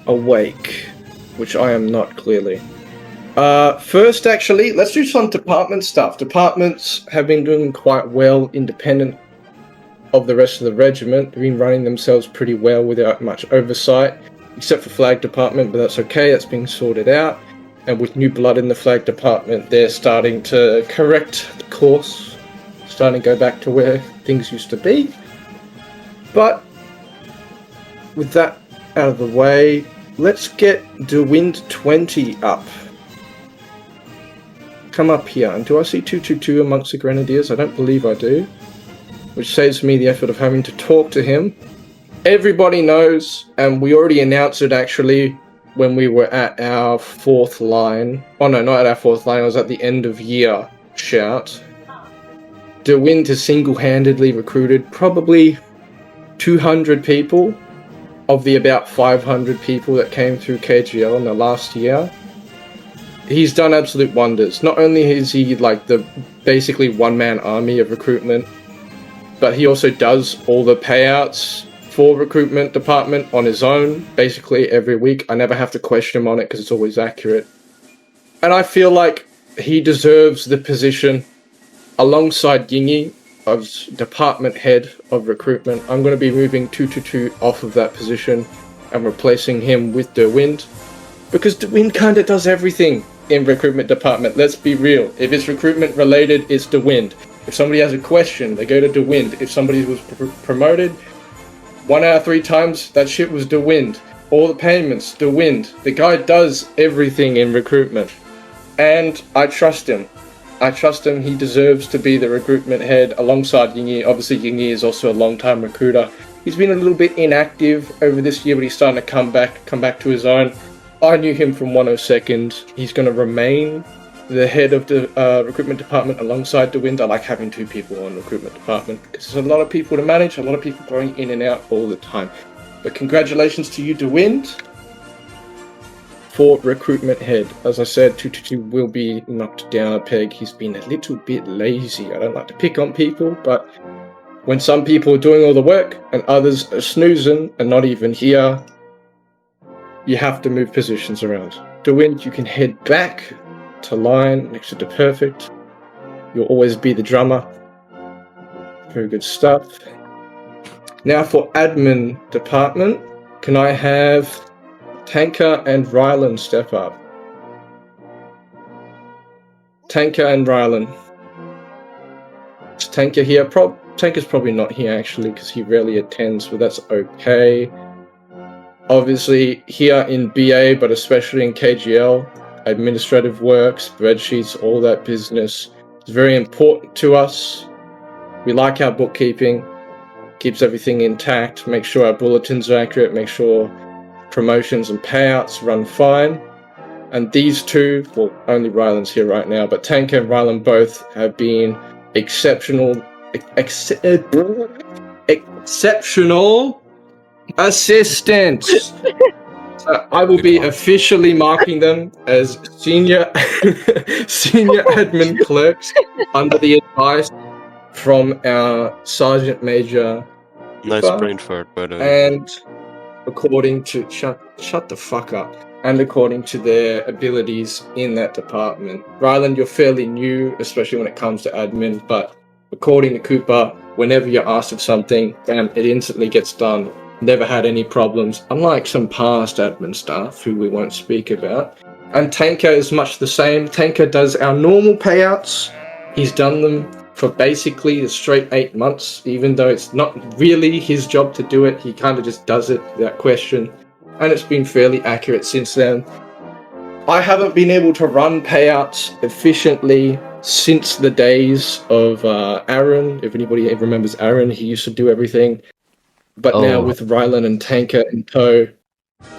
awake, which I am not clearly. First, actually, let's do some department stuff. Departments have been doing quite well independent of the rest of the regiment. They've been running themselves pretty well without much oversight, except for flag department, but that's okay, that's being sorted out. And with new blood in the flag department, they're starting to correct the course, starting to go back to where things used to be. But with that out of the way, let's get 𝐊𝐈𝐻𝐻 20 up. Come up here. And do I see 222 amongst the grenadiers? I don't believe I do. Which saves me the effort of having to talk to him. Everybody knows, and we already announced it actually when we were at our 4th line. Oh no, not at our 4th line, it was at the end of year shout. 𝐊𝐈𝐻𝐻 has single-handedly recruited probably 200 people of the about 500 people that came through KGL in the last year. He's done absolute wonders. Not only is he like the basically one-man army of recruitment, but he also does all the payouts for recruitment department on his own, basically every week. I never have to question him on it because it's always accurate. And I feel like he deserves the position alongside 𝐊𝐲𝐬 as department head of recruitment. I'm going to be moving 222 off of that position and replacing him with 𝐊𝐈𝐻𝐻, because 𝐊𝐈𝐻𝐻 kind of does everything in recruitment department. Let's be real. If it's recruitment related, it's 𝐊𝐻𝐻𝐻. If somebody has a question, they go to 𝐊𝐻𝐻𝐻. If somebody was promoted 1 out of 3 times, that shit was 𝐊𝐻𝐻𝐻. All the payments, 𝐊𝐻𝐻𝐻. The guy does everything in recruitment, and I trust him. I trust him. He deserves to be the recruitment head alongside 𝐊𝐲𝐬. Obviously, 𝐊𝐲𝐬 is also a long-time recruiter. He's been a little bit inactive over this year, but he's starting to come back to his own. I knew him from 102nd. He's going to remain the head of the recruitment department alongside 𝐊𝐻𝐻𝐻. I like having 2 people on recruitment department because there's a lot of people to manage, a lot of people going in and out all the time. But congratulations to you, 𝐊𝐻𝐻𝐻, for recruitment head. As I said, 222 will be knocked down a peg. He's been a little bit lazy. I don't like to pick on people, but when some people are doing all the work and others are snoozing and not even here, you have to move positions around. 𝐊𝐻𝐻𝐻, you can head back to line next to the perfect. You'll always be the drummer. Very good stuff. Now for admin department, can I have Tanker and Rylan step up? Tanker and Rylan. Is Tanker here? Tanker's probably not here actually because he rarely attends, but that's okay. Obviously here in BA, but especially in KGL, administrative work, spreadsheets, all that business is very important to us. We like our bookkeeping, keeps everything intact, make sure our bulletins are accurate, make sure promotions and payouts run fine. And these two, well, only Rylan's here right now, but Tanker and Rylan both have been exceptional assistants. I will be officially marking them as senior admin clerks under the advice from our Sergeant Major. Nice brain fart, by the way. And according to shut the fuck up. And according to their abilities in that department. Rylan, you're fairly new, especially when it comes to admin, but according to Cooper, whenever you're asked of something, bam, it instantly gets done. Never had any problems, unlike some past admin staff who we won't speak about. And Tanker is much the same. Tanker does our normal payouts. He's done them for basically the straight 8 months, even though it's not really his job to do it. He kind of just does it without question. And it's been fairly accurate since then. I haven't been able to run payouts efficiently since the days of Aaron. If anybody remembers Aaron, he used to do everything. But now with Rylan and Tanker in tow,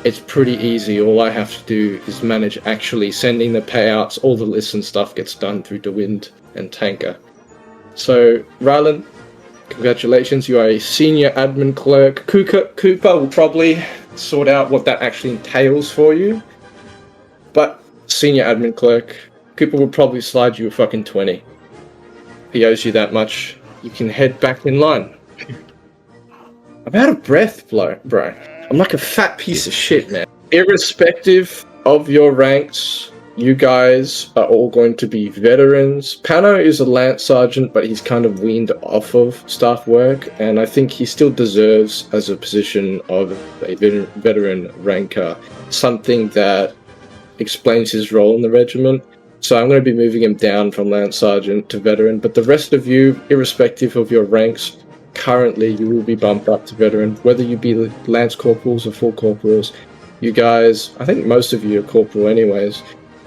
it's pretty easy. All I have to do is manage actually sending the payouts. All the lists and stuff gets done through 𝐊𝐻𝐻𝐻 and Tanker. So, Rylan, congratulations. You are a senior admin clerk. Cooper will probably sort out what that actually entails for you. But, senior admin clerk, Cooper will probably slide you a fucking 20. He owes you that much. You can head back in line. I'm out of breath, bro. I'm like a fat piece of shit, man. irrespective of your ranks, you guys are all going to be veterans. Pano is a lance sergeant, but he's kind of weaned off of staff work, and I think he still deserves, as a position of a veteran ranker, something that explains his role in the regiment. So I'm going to be moving him down from lance sergeant to veteran, but the rest of you, irrespective of your ranks, currently you will be bumped up to veteran, whether you be lance corporals or full corporals. You guys, I think most of you are corporal anyways,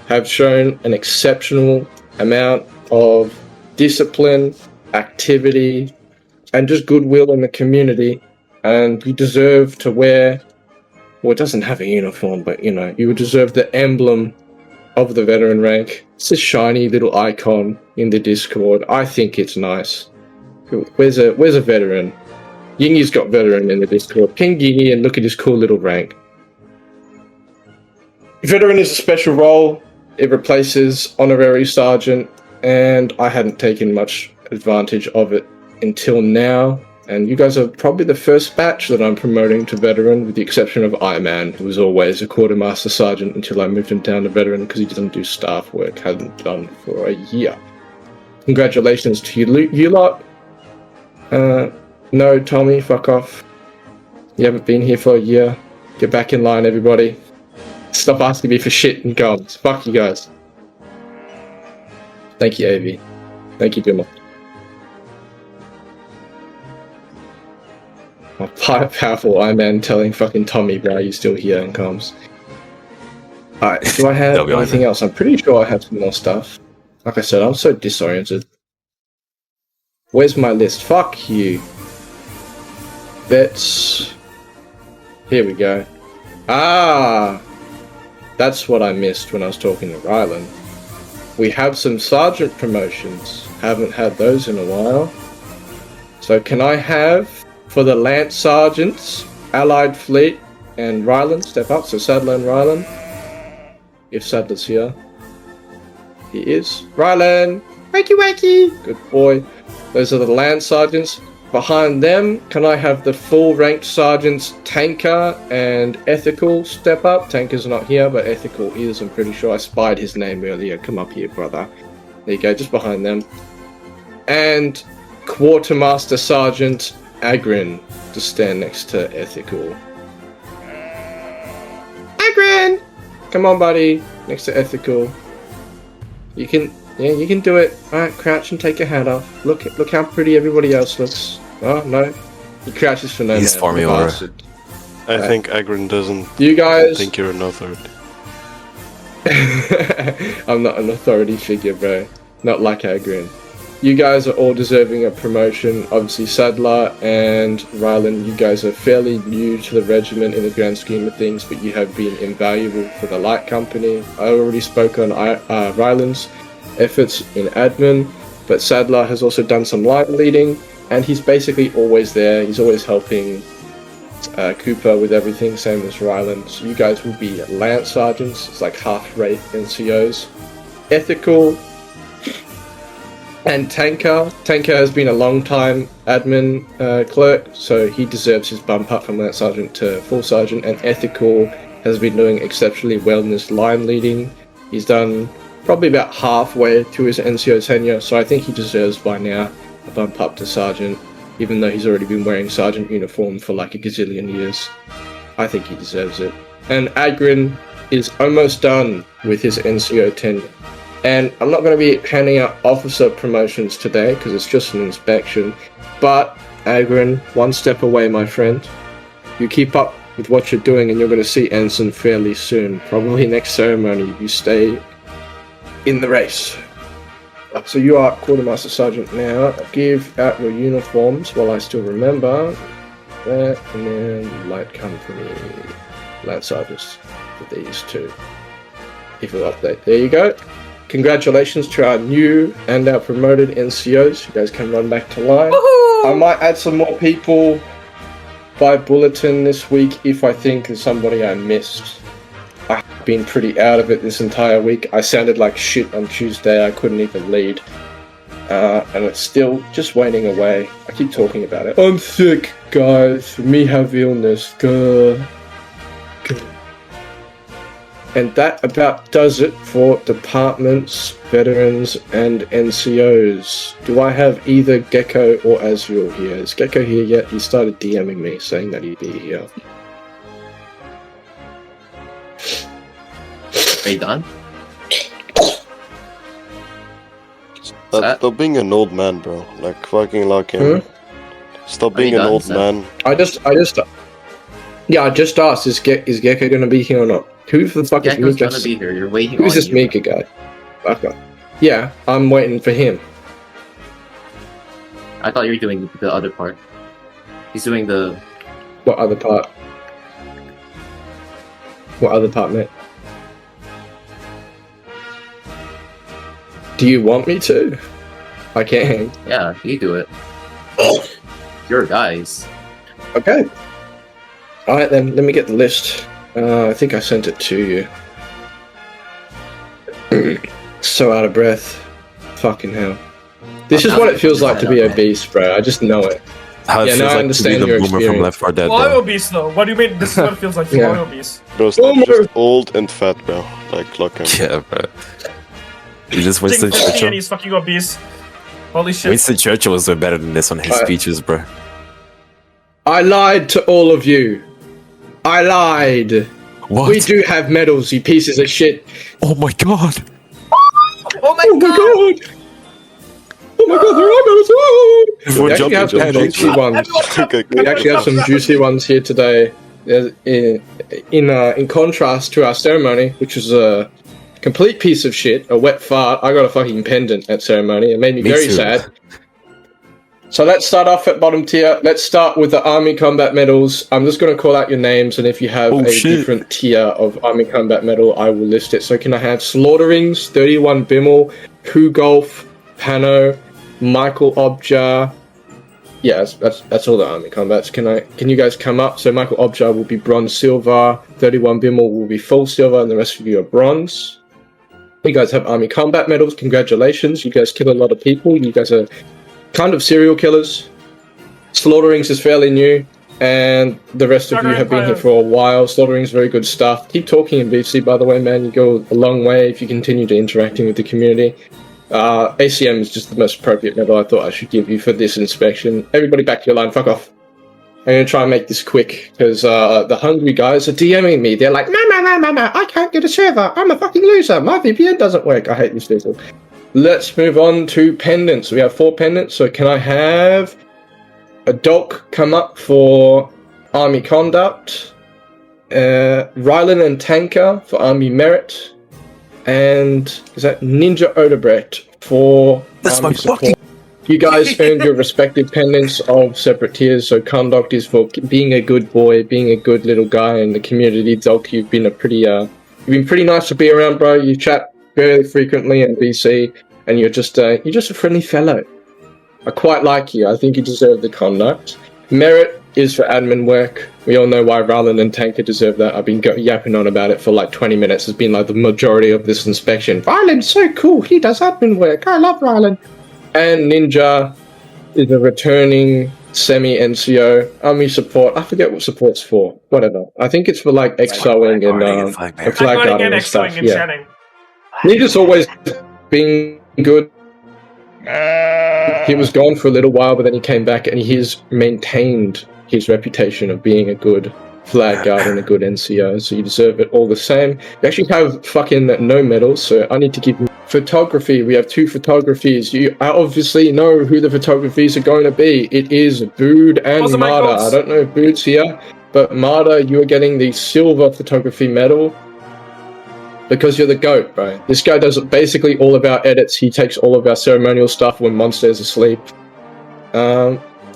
have shown an exceptional amount of discipline, activity, and just goodwill in the community, and you deserve to wear, well, it doesn't have a uniform, but you know, you would deserve the emblem of the veteran rank. It's a shiny little icon in the Discord. I think it's nice. Where's a veteran? Yingy's got veteran in the Discord. Ping Yingy and look at his cool little rank. Veteran is a special role. It replaces honorary sergeant, and I hadn't taken much advantage of it until now. And you guys are probably the first batch that I'm promoting to veteran, with the exception of Iman, who was always a quartermaster sergeant until I moved him down to veteran because he doesn't do staff work, hadn't done for a year. Congratulations to you lot. No, Tommy, fuck off. You haven't been here for a year. Get back in line, everybody. Stop asking me for shit and guns. Fuck you guys. Thank you, AV. Thank you, Bimmer. My powerful Iman telling fucking Tommy, bro, you still here in comms. Alright, do I have anything else? I'm pretty sure I have some more stuff. Like I said, I'm so disoriented. Where's my list? Fuck you. Vets. Here we go. Ah! That's what I missed when I was talking to Rylan. We have some sergeant promotions. Haven't had those in a while. So can I have, for the lance sergeants, Allied Fleet and Rylan step up? So Sadler and Rylan. If Sadler's here. He is. Rylan! Wakey wakey! Good boy. Those are the lance sergeants. Behind them, can I have the full ranked sergeants Tanker and Ethical step up? Tanker's not here, but Ethical is. I'm pretty sure I spied his name earlier. Come up here, brother. There you go, just behind them. And Quartermaster Sergeant Agrin to stand next to Ethical. Agrin! Come on, buddy. Next to Ethical. You can do it. Alright, crouch and take your hat off. Look how pretty everybody else looks. Oh, no. He crouches for no man. He's for me over. I think Agrin doesn't think you're an authority. I'm not an authority figure, bro. Not like Agrin. You guys are all deserving of promotion. Obviously, Sadler and Rylan, you guys are fairly new to the regiment in the grand scheme of things, but you have been invaluable for the light company. I already spoke on Rylan's efforts in admin, but Sadler has also done some line leading, and he's basically always there. He's always helping Cooper with everything, same as Rylan. So you guys will be lance sergeants. It's like half-rate NCOs. Ethical and Tanker. Tanker has been a long-time admin clerk, so he deserves his bump up from lance sergeant to full sergeant. And Ethical has been doing exceptionally well in this line leading. He's done probably about halfway through his NCO tenure, so I think he deserves by now a bump up to sergeant, even though he's already been wearing sergeant uniform for like a gazillion years. I think he deserves it. And Agrin is almost done with his NCO tenure. And I'm not going to be handing out officer promotions today because it's just an inspection. But Agrin, one step away, my friend. You keep up with what you're doing and you're going to see ensign fairly soon. Probably next ceremony. You stay in the race. So you are quartermaster sergeant now. Give out your uniforms while I still remember that, and then light company lance sergeants for these two. If you'll update, there you go. Congratulations to our new and our promoted NCOs. You guys can run back to line. Woohoo! I might add some more people by bulletin this week if I think there's somebody I missed. I've been pretty out of it this entire week. I sounded like shit on Tuesday. I couldn't even lead. And it's still just waning away. I keep talking about it. I'm sick, guys. Me have illness. And that about does it for departments, veterans, and NCOs. Do I have either Gecko or Azrael here? Is Gecko here yet? He started DMing me saying that he'd be here. Are you done? Stop being an old man, bro. Like, fucking lock in. Stop being an old man. I just asked, is Gecko gonna be here or not? Who the fuck is Mika? Gonna be here. You're waiting. Who's this Mika guy? Okay. Yeah, I'm waiting for him. I thought you were doing the other part. He's doing the... What other part? What other part, mate? Do you want me to? I can. Yeah, you do it. Your guys. Okay. Alright then, let me get the list. I think I sent it to you. So out of breath. Fucking hell. This is what it feels like to be obese, bro. I just know it. How it feels I like understand to be your the boomer from Left 4 Dead. Why obese though? What do you mean? This is what it feels like to be obese. Bro, stop just old and fat, bro. Like, lock in. Yeah, bro. You just Winston Churchill. And he's fucking obese. Holy shit. Winston Churchill was way better than this on his speeches, bro. I lied to all of you. I lied. What? We do have medals, you pieces of shit. Oh my god. Oh my god. Oh my god, there are medals. Oh. Everyone We actually have some juicy ones. We actually have some juicy ones here today. In contrast to our ceremony, which was a complete piece of shit, a wet fart. I got a fucking pendant at ceremony. It made me very sad. So let's start off at bottom tier. Let's start with the Army Combat Medals. I'm just going to call out your names, and if you have different tier of Army Combat Medal, I will list it. So can I have Slaughterings, 31 𝐊𝐢𝐬𝐒, 𝐊𝐲, Pano, Michael 𝐊𝐲𝐬. Yeah, that's all the Army Combats. Can you guys come up? So Michael 𝐊𝐲𝐬𝐬 will be bronze silver, 31 𝐊𝐻𝐻𝐿 will be full silver, and the rest of you are bronze. You guys have Army Combat Medals. Congratulations. You guys kill a lot of people. You guys are kind of serial killers. Slaughterings is fairly new, and the rest of you have been here for a while. Slaughterings is very good stuff. Keep talking in BC, by the way, man. You go a long way if you continue to interacting with the community. ACM is just the most appropriate medal I thought I should give you for this inspection. Everybody back to your line. Fuck off. I'm going to try and make this quick, because the hungry guys are DMing me. They're like, no, I can't get a server. I'm a fucking loser. My VPN doesn't work. I hate these people. Let's move on to pendants. We have 4 pendants, so can I have a Dolk come up for Army Conduct, Rylan and Tanker for Army Merit, and is that Ninja Odebrecht for Army Support. You guys earned your respective pendants of separate tiers, so Conduct is for being a good boy, being a good little guy in the community. Dolk, you've been pretty nice to be around, bro. You chat very frequently in BC, and you're just a friendly fellow. I quite like you. I think you deserve the Conduct. Merit is for admin work. We all know why Rylan and Tanker deserve that. I've been yapping on about it for like 20 minutes. It's been like the majority of this inspection. Rylan's so cool. He does admin work. I love Rylan. And Ninja is a returning semi-NCO. Army support. I forget what support's for. Whatever. I think it's for like XOing and flag guarding and stuff. Yeah. Ninja's always been good. He was gone for a little while, but then he came back and he's maintained his reputation of being a good flag guard and a good NCO, so you deserve it all the same. You actually have fucking no medals, so I need to give you photography. We have 2 photographies. You obviously know who the photographies are going to be. It is Bood and Marta. I don't know if Bood's here, but Marta, you are getting the silver photography medal. Because you're the GOAT, bro. This guy does basically all of our edits. He takes all of our ceremonial stuff when Monster's asleep.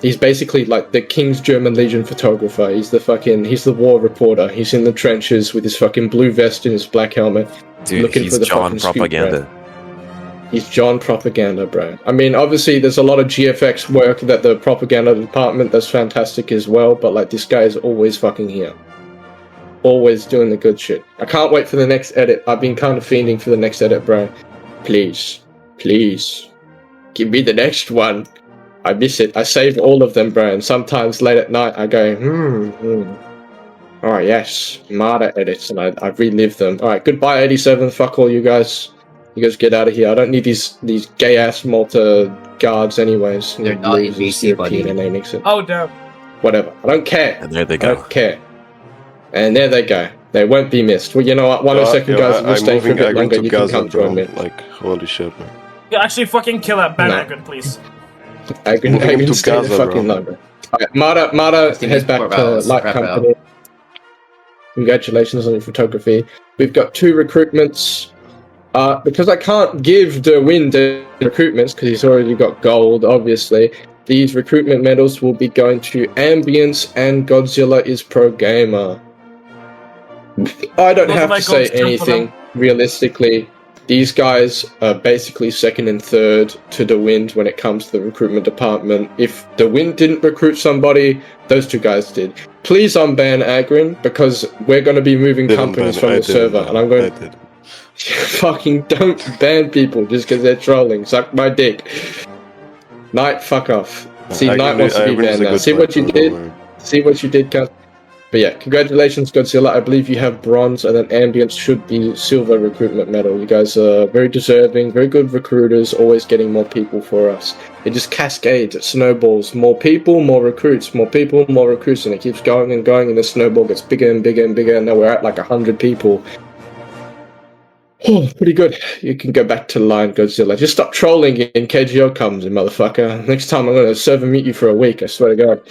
He's basically like the King's German Legion photographer. He's the war reporter. He's in the trenches with his fucking blue vest and his black helmet. Dude, looking he's for the John Propaganda. He's John Propaganda, bro. I mean, obviously, there's a lot of GFX work that the propaganda department does fantastic as well, but like this guy is always fucking here. Always doing the good shit. I can't wait for the next edit. I've been kind of fiending for the next edit, bro. Please. Give me the next one. I miss it. I save all of them, bro. And sometimes late at night, I go, Alright, yes. Marta edits, and I've relived them. Alright, goodbye 87, fuck all you guys. You guys get out of here. I don't need these gay-ass Malta guards anyways. They're not in BC, buddy. Oh, damn. Whatever. I don't care. And there they I go. don't care. And there they go. They won't be missed. Well, you know what? 1 second, guys. If you stay for a bit longer, you can come join me. Like, holy shit, man. Yeah, actually fucking kill that Agrin, please. Agrin, stay the fucking longer. Alright, Marta heads back to Light Company. Congratulations on your photography. We've got 2 recruitments. Because I can't give the win to recruitments, because he's already got gold, obviously. These recruitment medals will be going to Ambience and Godzilla is Pro Gamer. I don't have to say anything, realistically. These guys are basically second and third to the Wind when it comes to the recruitment department. If the Wind didn't recruit somebody, those 2 guys did. Please unban Agrin, because we're going to be moving companies from the server, and I'm going to... Fucking don't ban people just because they're trolling. Suck my dick. Knight, fuck off. See, Knight wants to be banned now. See what you did? See what you did, cunt? But yeah, congratulations, Godzilla. I believe you have bronze, and then Ambience should be silver recruitment medal. You guys are very deserving, very good recruiters, always getting more people for us. It just cascades, it snowballs. More people, more recruits, more people, more recruits, and it keeps going and going, and the snowball gets bigger and bigger and bigger, and now we're at like 100 people. Oh, pretty good. You can go back to the line, Godzilla. Just stop trolling and KGO comes in, motherfucker. Next time I'm going to serve and meet you for a week, I swear to God.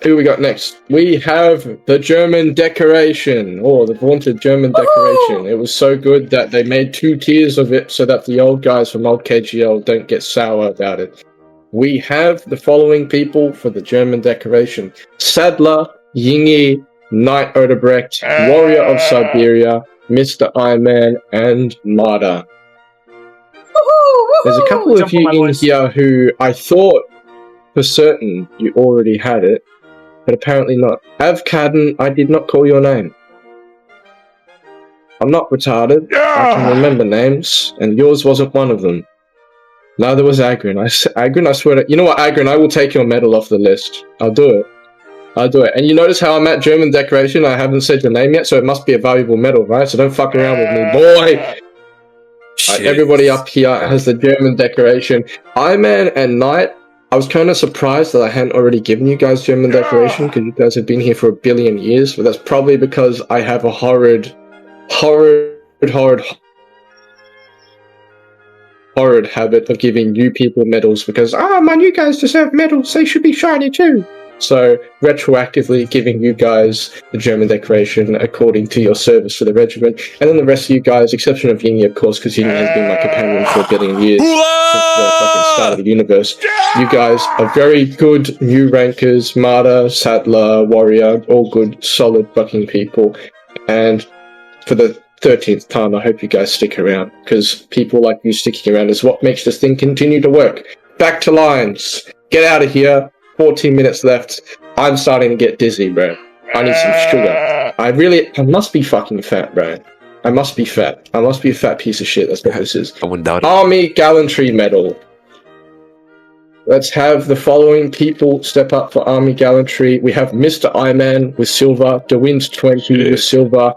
Who we got next? We have the German decoration. Oh, the vaunted German decoration. It was so good that they made 2 tiers of it so that the old guys from old KGL don't get sour about it. We have the following people for the German decoration. Sadler, 𝐊𝐢𝐧𝐬, Knight Odebrecht, Warrior of Siberia, Mr. Iron Man, and Marta. There's a couple of you in here who I thought for certain you already had it, but apparently not. 𝐊𝐲𝐬, I did not call your name. I'm not retarded. I can remember names, and yours wasn't one of them. Neither was Agrin. Agrin, I swear to... You know what, Agrin, I will take your medal off the list. I'll do it. I'll do it. And you notice how I'm at German decoration? I haven't said your name yet, so it must be a valuable medal, right? So don't fuck around with me, boy! Everybody up here has the German decoration. Iron Man and Knight, I was kind of surprised that I hadn't already given you guys German decoration, because you guys have been here for 1 billion years, but that's probably because I have a horrid habit of giving you people medals, because, man, you guys deserve medals, they should be shiny too. So, retroactively giving you guys the German decoration according to your service for the regiment, and then the rest of you guys, exception of 𝐊𝐢𝐧𝐬, of course, because 𝐊𝐢𝐬𝐧 has been my companion for 1 billion years, since the fucking start of the universe. You guys are very good new rankers, Marta, Sadler, Warrior, all good, solid fucking people, and for the 13th time, I hope you guys stick around, because people like you sticking around is what makes this thing continue to work. Back to lines. Get out of here. 14 minutes left. I'm starting to get dizzy, bro. I need some sugar. I must be fucking fat, bro. I must be fat. I must be a fat piece of shit. That's what this is. I wouldn't doubt it. Army Gallantry Medal. Let's have the following people step up for Army Gallantry. We have Mr. Iron Man with silver, DeWin's 20 with silver,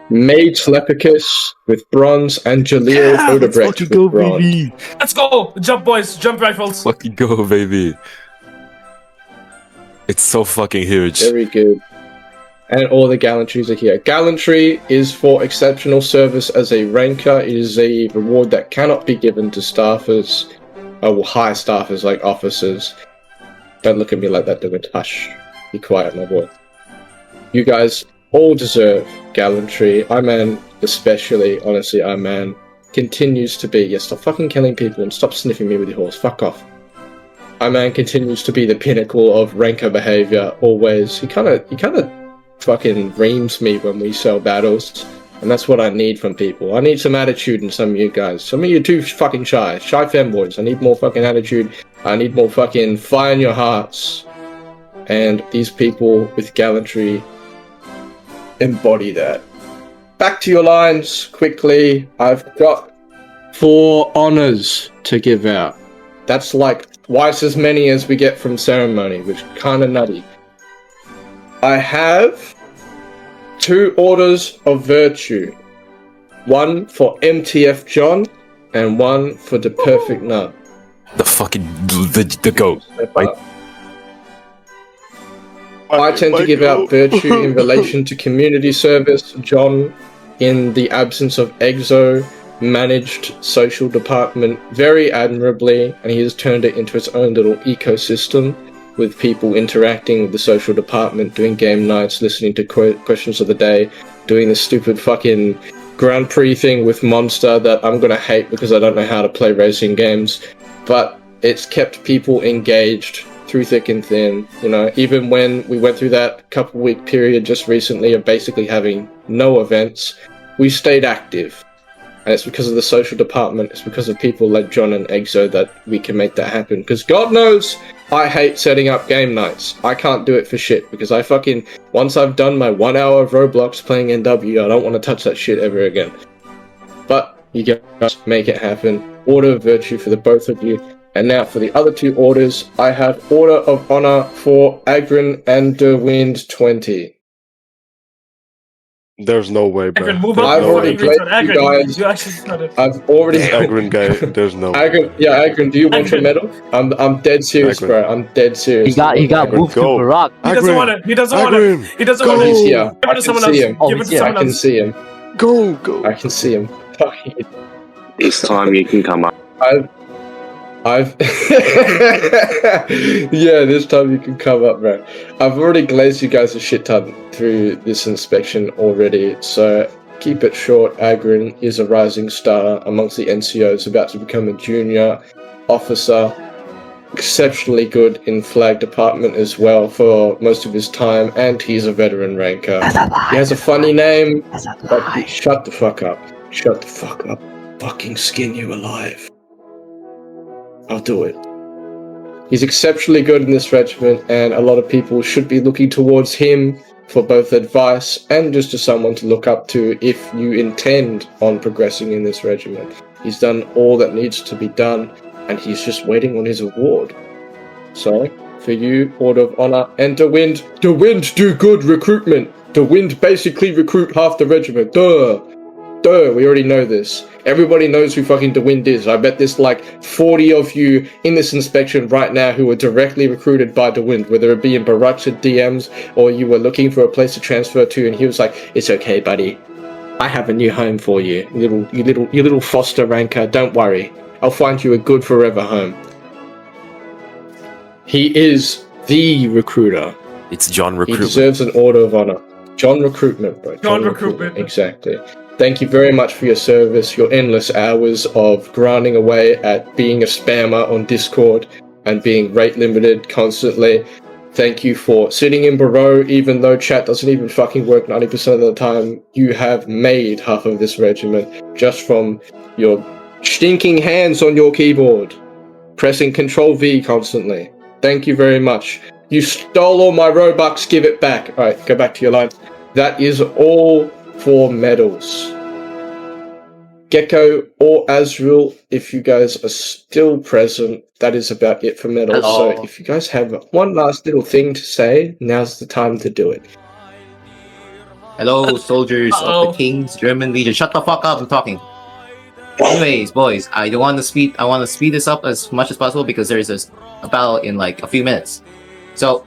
Maids Lepicus with bronze, and Jaleel Odebrecht with go, bronze. Baby. Let's go! Jump, boys! Jump rifles! Fucking go, baby. It's so fucking huge. Very good. And all the gallantries are here. Gallantry is for exceptional service as a ranker. It is a reward that cannot be given to staffers, high staffers like officers. Don't look at me like that, David. Hush. Be quiet, my boy. You guys all deserve gallantry. Iron Man especially, honestly, Iron Man continues to be... Yeah, stop fucking killing people and stop sniffing me with your horse. Fuck off. Iron Man continues to be the pinnacle of ranker behavior, always. He kind of fucking reams me when we sell battles, and that's what I need from people. I need some attitude in some of you guys. Some of you are too fucking shy. Shy fanboys. I need more fucking attitude. I need more fucking fire in your hearts. And these people with gallantry embody that. Back to your lines, quickly. I've got 4 honors to give out. That's like twice as many as we get from ceremony, which is kind of nutty. I have 2 orders of virtue. 1 for MTF John, and 1 for the perfect nut. The fucking the goat. Right? I tend to give out virtue in relation to community service. John, in the absence of 𝐊𝐲𝐬, managed social department very admirably, and he has turned it into its own little ecosystem with people interacting with the social department, doing game nights, listening to questions of the day, doing the stupid fucking Grand Prix thing with Monster that I'm gonna hate because I don't know how to play racing games. But it's kept people engaged through thick and thin, you know, even when we went through that couple week period just recently of basically having no events, we stayed active. And it's because of the social department, it's because of people like John and 𝐊𝐲𝐬 that we can make that happen. Because God knows, I hate setting up game nights. I can't do it for shit, because once I've done my 1 hour of Roblox playing NW, I don't want to touch that shit ever again. But you guys make it happen. Order of virtue for the both of you. And now for the other 2 orders, I have Order of Honor for Agrin and Derwind 20. There's no way, bro. Agrin, move There's up I've no before already way. Agrin. played you Agrin, guys. you actually started. I've already Agrin guy, there's no way. Agrin, do you want your Agrin. medal? I'm dead serious, Agrin. bro. I'm dead serious. He got Agrin, moved to go. Barack. He doesn't want it. He doesn't want it. Agrin, He doesn't go. want He's it. here. Give it to someone else. Oh, Give it he's to here. I someone can else. see him. Go. I can see him. This time you can come up. I've yeah, this time you can come up, bro. I've already glazed you guys a shit ton through this inspection already, so keep it short. Agrin is a rising star amongst the NCOs, about to become a junior officer. Exceptionally good in flag department as well for most of his time, and he's a veteran ranker. He has a funny name, but shut the fuck up. Shut the fuck up. Fucking skin you alive. I'll do it. He's exceptionally good in this regiment, and a lot of people should be looking towards him for both advice and just as someone to look up to if you intend on progressing in this regiment. He's done all that needs to be done, and he's just waiting on his award. So, for you, Order of Honor, and Derwind. Derwind do good recruitment. Derwind basically recruit half the regiment. Duh, we already know this. Everybody knows who fucking Derwind is. I bet there's like 40 of you in this inspection right now who were directly recruited by Derwind, whether it be in Barack's DMs or you were looking for a place to transfer to, and he was like, "It's okay, buddy. I have a new home for you, you little foster ranker. Don't worry. I'll find you a good forever home." He is the recruiter. It's John He Recruitment. deserves an Order of Honor. John Recruitment, bro. John Recruitment. Exactly. Thank you very much for your service, your endless hours of grinding away at being a spammer on Discord and being rate limited constantly. Thank you for sitting in Bureau, even though chat doesn't even fucking work 90% of the time. You have made half of this regiment just from your stinking hands on your keyboard, pressing Control V constantly. Thank you very much. You stole all my Robux, give it back. Alright, go back to your line. That is all for medals. 𝐃𝐄𝐔𝐓 or Azrael, if you guys are still present, that is about it for medals. Hello. So if you guys have one last little thing to say, now's the time to do it. Hello, soldiers Uh-oh. of the King's German Legion. Shut the fuck up, I'm talking. Anyways, boys, I want to speed this up as much as possible because there is a battle in like a few minutes. So,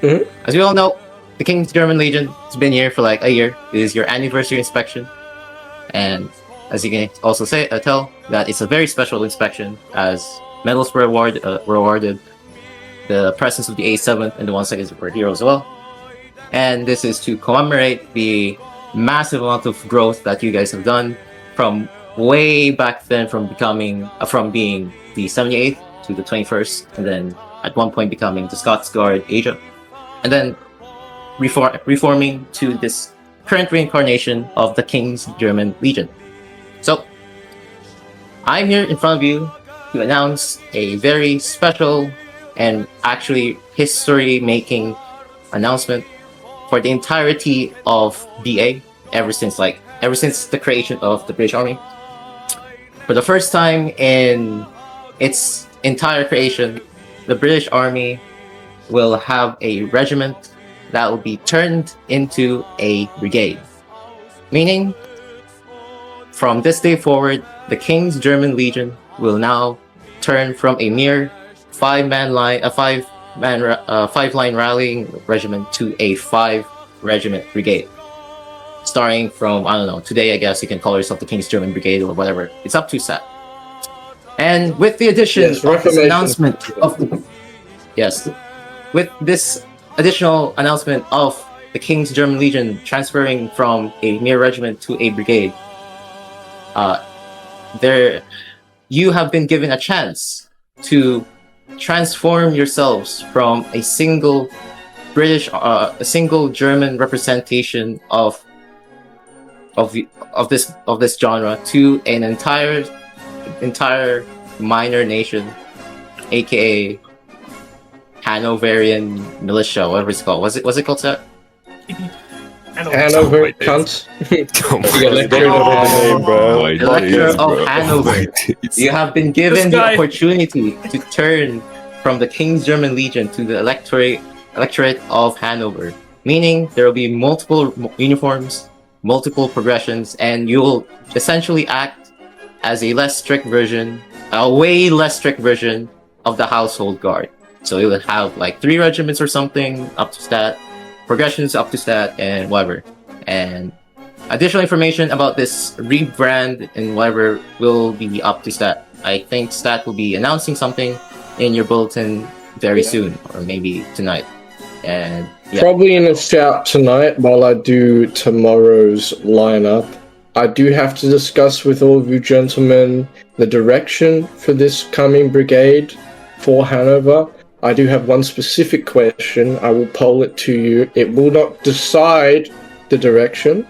as we all know, the King's German Legion has been here for like a year. It is your anniversary inspection, and as you can also tell that it's a very special inspection as medals were awarded. The presence of the A7 and the 1/2 were here as well, and this is to commemorate the massive amount of growth that you guys have done from way back then, from being the 78th to the 21st, and then at one point becoming the Scots Guard Asia, and then reforming to this current reincarnation of the King's German Legion. So, I'm here in front of you to announce a very special and actually history-making announcement for the entirety of BA ever since the creation of the British Army. For the first time in its entire creation, the British Army will have a regiment that will be turned into a brigade. Meaning, from this day forward, the King's German Legion will now turn from a mere five-line rallying regiment to a 5-regiment brigade. Starting from, I don't know, today I guess you can call yourself the King's German Brigade or whatever. It's up to Sat. And with the addition of this announcement of with this additional announcement of the King's German Legion transferring from a mere regiment to a brigade, you have been given a chance to transform yourselves from a single German representation of this genre to an entire minor nation, aka Hanoverian militia, whatever it's called. Was it called, Seth? Hanover cunts. Electorate of Hanover. You have been given the opportunity to turn from the King's German Legion to the Electorate of Hanover. Meaning there will be multiple uniforms, multiple progressions, and you will essentially act as a way less strict version of the Household Guard. So you will have like 3 regiments or something up to stat, progressions up to stat, and whatever. And additional information about this rebrand and whatever will be up to stat. I think Stat will be announcing something in your bulletin very soon, or maybe tonight. And probably in a shout tonight while I do tomorrow's lineup. I do have to discuss with all of you gentlemen the direction for this coming brigade for Hanover. I do have one specific question. I will poll it to you. It will not decide the direction,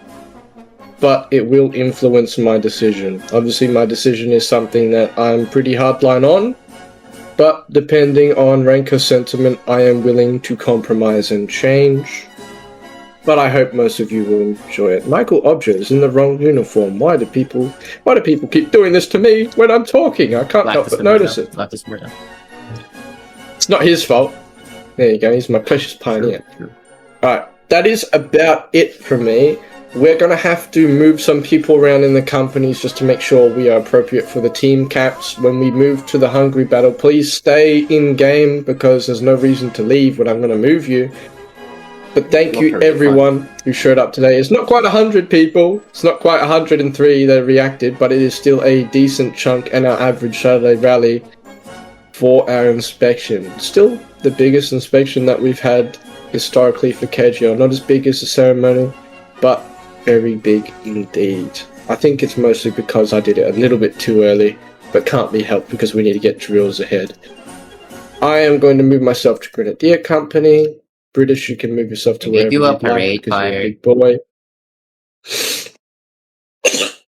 but it will influence my decision. Obviously, my decision is something that I'm pretty hardline on, but depending on Ranker sentiment, I am willing to compromise and change. But I hope most of you will enjoy it. Michael Odger is in the wrong uniform. Why do people keep doing this to me when I'm talking? I can't help but notice it. It's not his fault. There you go. He's my precious pioneer. Alright, that is about it for me. We're going to have to move some people around in the companies just to make sure we are appropriate for the team caps. When we move to the Hungry battle, please stay in game because there's no reason to leave when I'm going to move you. But thank you everyone who showed up today. It's not quite 100 people. It's not quite 103 that reacted, but it is still a decent chunk and our average Saturday rally for our inspection. Still the biggest inspection that we've had historically for KGL. Not as big as the ceremony, but very big indeed. I think it's mostly because I did it a little bit too early, but can't be helped because we need to get drills ahead. I am going to move myself to Grenadier Company. British, you can move yourself to wherever you you'd like because you're a big boy.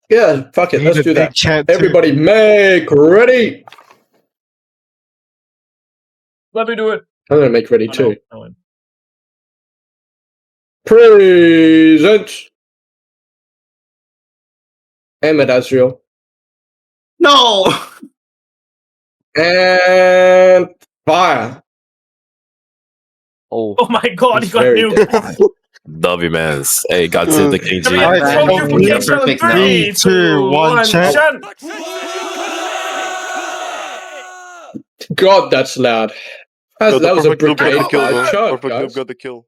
Yeah, fuck it, let's do that. Everybody make ready! Let me do it. I'm going to make ready too. Present! Ahmed Azriel. No! And fire! Oh my god, he got nuked. W mans. Hey, got to the KG. Perfect. 3, 2, 1, chant! God, that's loud. That was a brigade. Perfect, got the kill.